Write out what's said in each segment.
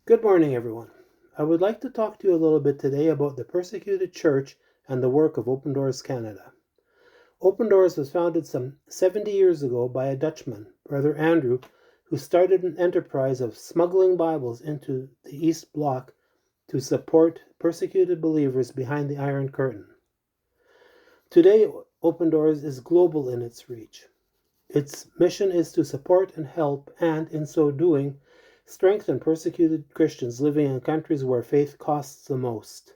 Good morning, everyone. I would like to talk to you a little bit today about the persecuted church and the work of Open Doors Canada. Open Doors was founded some 70 years ago by a Dutchman, Brother Andrew, who started an enterprise of smuggling Bibles into the East Bloc to support persecuted believers behind the Iron Curtain. Today, Open Doors is global in its reach. Its mission is to support and help, and in so doing, strengthen persecuted Christians living in countries where faith costs the most.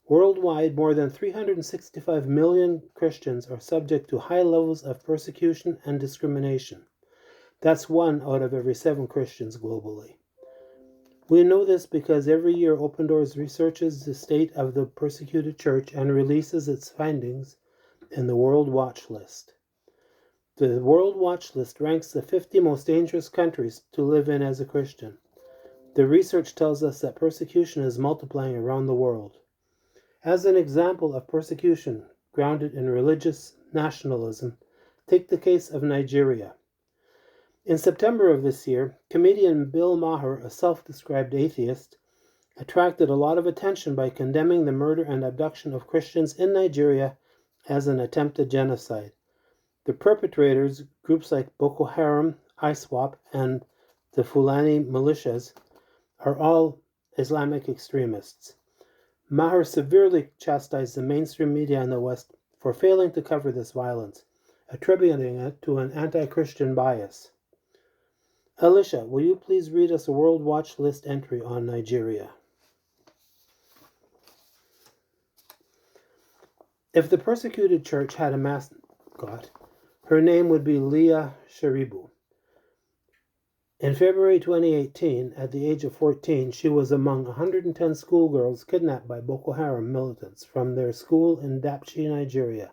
Worldwide, more than 365 million Christians are subject to high levels of persecution and discrimination. That's 1 out of every 7 Christians globally. We know this because every year Open Doors researches the state of the persecuted church and releases its findings in the World Watch List. The World Watch List ranks the 50 most dangerous countries to live in as a Christian. The research tells us that persecution is multiplying around the world. As an example of persecution grounded in religious nationalism, take the case of Nigeria. In September of this year, comedian Bill Maher, a self-described atheist, attracted a lot of attention by condemning the murder and abduction of Christians in Nigeria as an attempted genocide. The perpetrators, groups like Boko Haram, ISWAP, and the Fulani militias, are all Islamic extremists. Maher severely chastised the mainstream media in the West for failing to cover this violence, attributing it to an anti-Christian bias. Alicia, will you please read us a World Watch List entry on Nigeria? If the persecuted church had a mascot, her name would be Leah Sharibu. In February 2018, at the age of 14, she was among 110 schoolgirls kidnapped by Boko Haram militants from their school in Dapchi, Nigeria.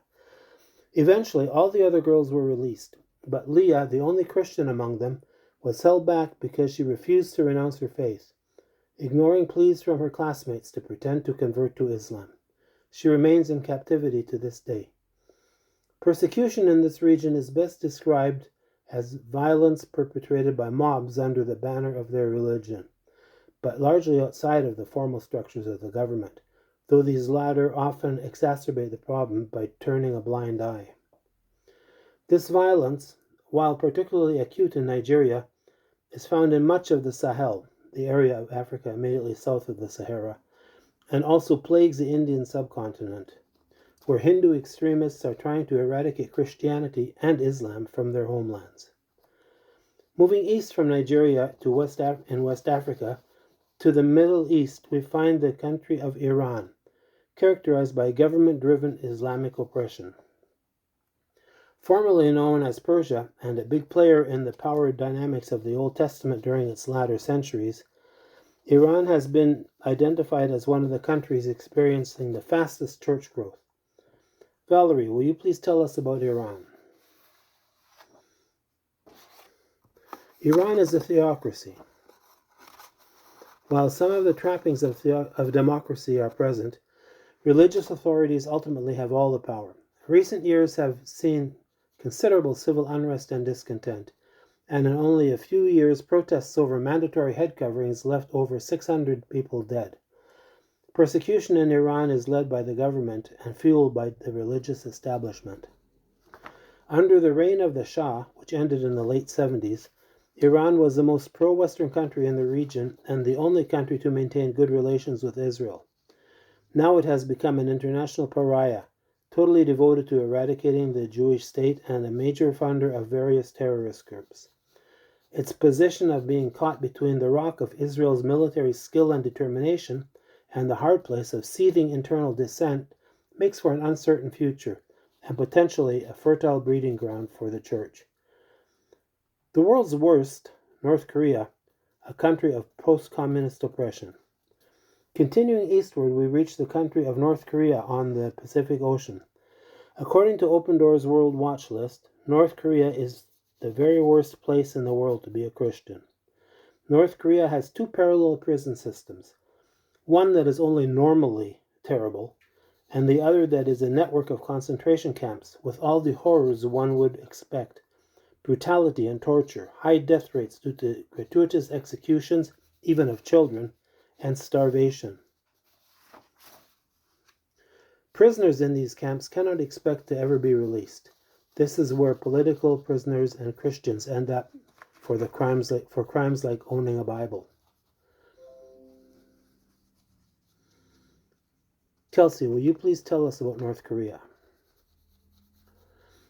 Eventually, all the other girls were released, but Leah, the only Christian among them, was held back because she refused to renounce her faith, ignoring pleas from her classmates to pretend to convert to Islam. She remains in captivity to this day. Persecution in this region is best described as violence perpetrated by mobs under the banner of their religion, but largely outside of the formal structures of the government, though these latter often exacerbate the problem by turning a blind eye. This violence, while particularly acute in Nigeria, is found in much of the Sahel, the area of Africa immediately south of the Sahara, and also plagues the Indian subcontinent, where Hindu extremists are trying to eradicate Christianity and Islam from their homelands. Moving east from Nigeria to West Africa, to the Middle East, we find the country of Iran, characterized by government-driven Islamic oppression. Formerly known as Persia, and a big player in the power dynamics of the Old Testament during its latter centuries, Iran has been identified as one of the countries experiencing the fastest church growth. Valerie, will you please tell us about Iran? Iran is a theocracy. While some of the trappings of democracy are present, religious authorities ultimately have all the power. Recent years have seen considerable civil unrest and discontent, and in only a few years, protests over mandatory head coverings left over 600 people dead. Persecution in Iran is led by the government and fueled by the religious establishment. Under the reign of the Shah, which ended in the late 70s, Iran was the most pro-Western country in the region and the only country to maintain good relations with Israel. Now it has become an international pariah, totally devoted to eradicating the Jewish state and a major funder of various terrorist groups. Its position of being caught between the rock of Israel's military skill and determination and the hard place of seething internal dissent makes for an uncertain future and potentially a fertile breeding ground for the church. The world's worst, North Korea, a country of post-communist oppression. Continuing eastward, we reach the country of North Korea on the Pacific Ocean. According to Open Doors World Watch List, North Korea is the very worst place in the world to be a Christian. North Korea has 2 parallel prison systems, one that is only normally terrible, and the other that is a network of concentration camps with all the horrors one would expect: brutality and torture, high death rates due to gratuitous executions, even of children, and starvation. Prisoners in these camps cannot expect to ever be released. This is where political prisoners and Christians end up for crimes like owning a Bible. Kelsey, will you please tell us about North Korea?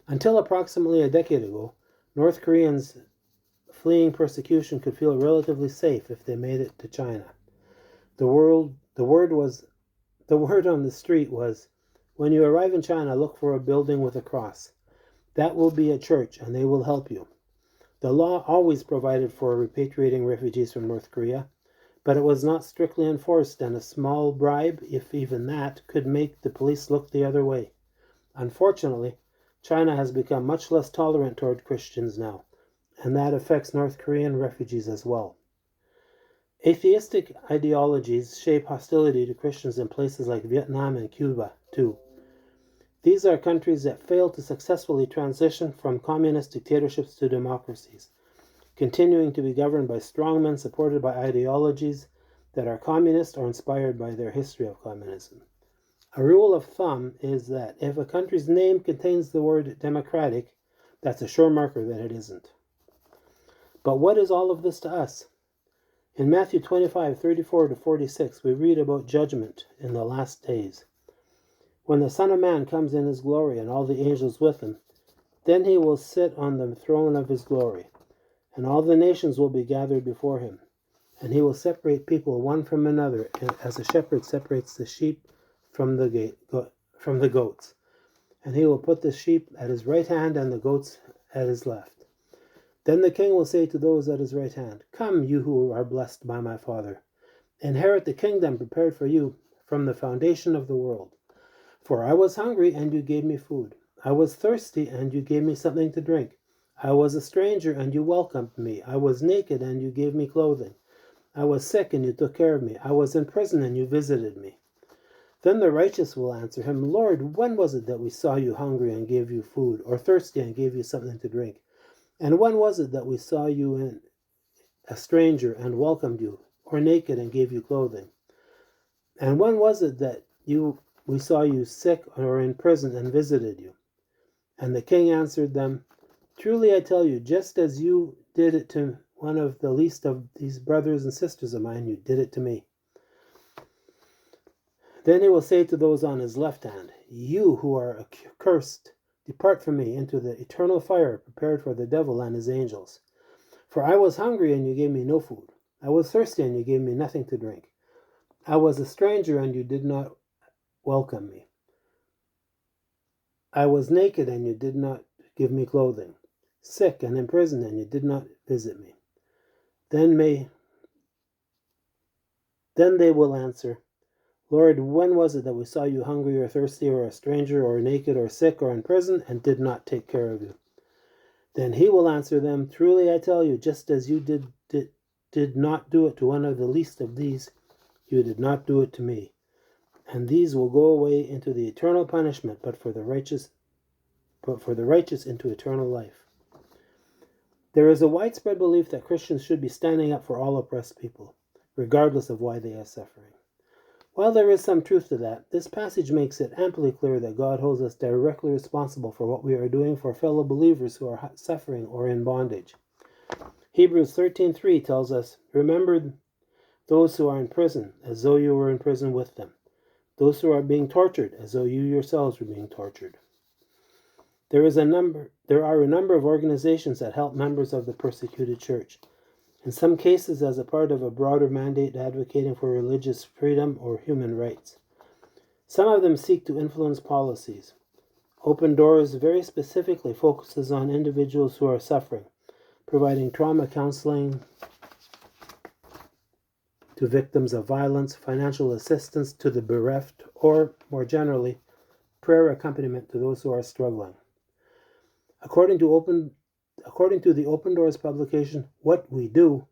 Until approximately a decade ago, North Koreans fleeing persecution could feel relatively safe if they made it to China. The word on the street was, when you arrive in China, look for a building with a cross. That will be a church, and they will help you. The law always provided for repatriating refugees from North Korea, but it was not strictly enforced, and a small bribe, if even that, could make the police look the other way. Unfortunately, China has become much less tolerant toward Christians now, and that affects North Korean refugees as well. Atheistic ideologies shape hostility to Christians in places like Vietnam and Cuba, too. These are countries that failed to successfully transition from communist dictatorships to democracies, continuing to be governed by strongmen supported by ideologies that are communist or inspired by their history of communism. A rule of thumb is that if a country's name contains the word democratic, that's a sure marker that it isn't. But what is all of this to us? In Matthew 25:34-46, we read about judgment in the last days. When the Son of Man comes in his glory and all the angels with him, then he will sit on the throne of his glory, and all the nations will be gathered before him. And he will separate people one from another, as a shepherd separates the sheep from the goats. And he will put the sheep at his right hand and the goats at his left. Then the king will say to those at his right hand, "Come, you who are blessed by my Father, inherit the kingdom prepared for you from the foundation of the world. For I was hungry, and you gave me food. I was thirsty, and you gave me something to drink. I was a stranger, and you welcomed me. I was naked, and you gave me clothing. I was sick, and you took care of me. I was in prison, and you visited me." Then the righteous will answer him, "Lord, when was it that we saw you hungry and gave you food, or thirsty and gave you something to drink? And when was it that we saw you a stranger and welcomed you, or naked and gave you clothing? And when was it that we saw you sick or in prison and visited you?" And the king answered them, "Truly I tell you, just as you did it to one of the least of these brothers and sisters of mine, you did it to me." Then he will say to those on his left hand, "You who are accursed, depart from me into the eternal fire prepared for the devil and his angels. For I was hungry, and you gave me no food. I was thirsty, and you gave me nothing to drink. I was a stranger, and you did not welcome me. I was naked, and you did not give me clothing. Sick and in prison, and you did not visit me." Then they will answer, "Lord, when was it that we saw you hungry or thirsty or a stranger or naked or sick or in prison and did not take care of you?" Then he will answer them, "Truly I tell you, just as you did not do it to one of the least of these, you did not do it to me." And these will go away into the eternal punishment, but for the righteous into eternal life. There is a widespread belief that Christians should be standing up for all oppressed people, regardless of why they are suffering. While there is some truth to that, this passage makes it amply clear that God holds us directly responsible for what we are doing for fellow believers who are suffering or in bondage. Hebrews 13:3 tells us, "Remember those who are in prison, as though you were in prison with them. Those who are being tortured, as though you yourselves were being tortured." There are a number of organizations that help members of the persecuted church, in some cases as a part of a broader mandate advocating for religious freedom or human rights. Some of them seek to influence policies. Open Doors very specifically focuses on individuals who are suffering, providing trauma counseling to victims of violence, financial assistance to the bereft, or, more generally, prayer accompaniment to those who are struggling. According to the Open Doors publication, What We Do,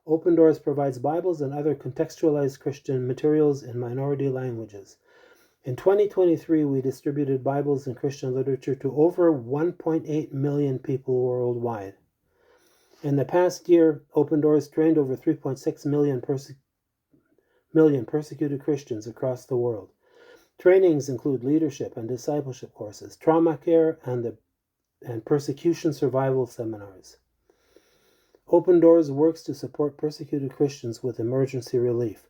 Open Doors provides Bibles and other contextualized Christian materials in minority languages. In 2023, we distributed Bibles and Christian literature to over 1.8 million people worldwide. In the past year, Open Doors trained over 3.6 million persecuted Christians across the world. Trainings include leadership and discipleship courses, trauma care, and persecution survival seminars. Open Doors works to support persecuted Christians with emergency relief,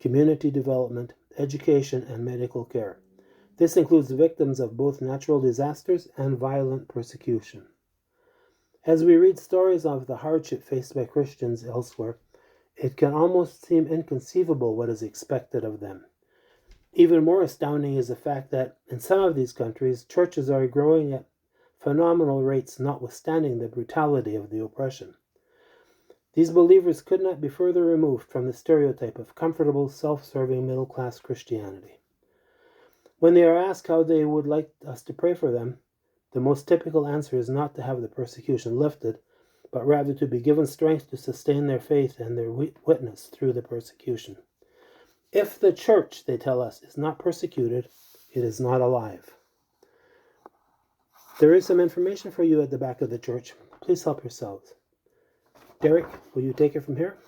community development, education, and medical care. This includes victims of both natural disasters and violent persecution. As we read stories of the hardship faced by Christians elsewhere, it can almost seem inconceivable what is expected of them. Even more astounding is the fact that in some of these countries, churches are growing at phenomenal rates, notwithstanding the brutality of the oppression. These believers could not be further removed from the stereotype of comfortable, self-serving middle-class Christianity. When they are asked how they would like us to pray for them, the most typical answer is not to have the persecution lifted, but rather to be given strength to sustain their faith and their witness through the persecution. If the church, they tell us, is not persecuted, it is not alive. There is some information for you at the back of the church. Please help yourselves. Derek, will you take it from here?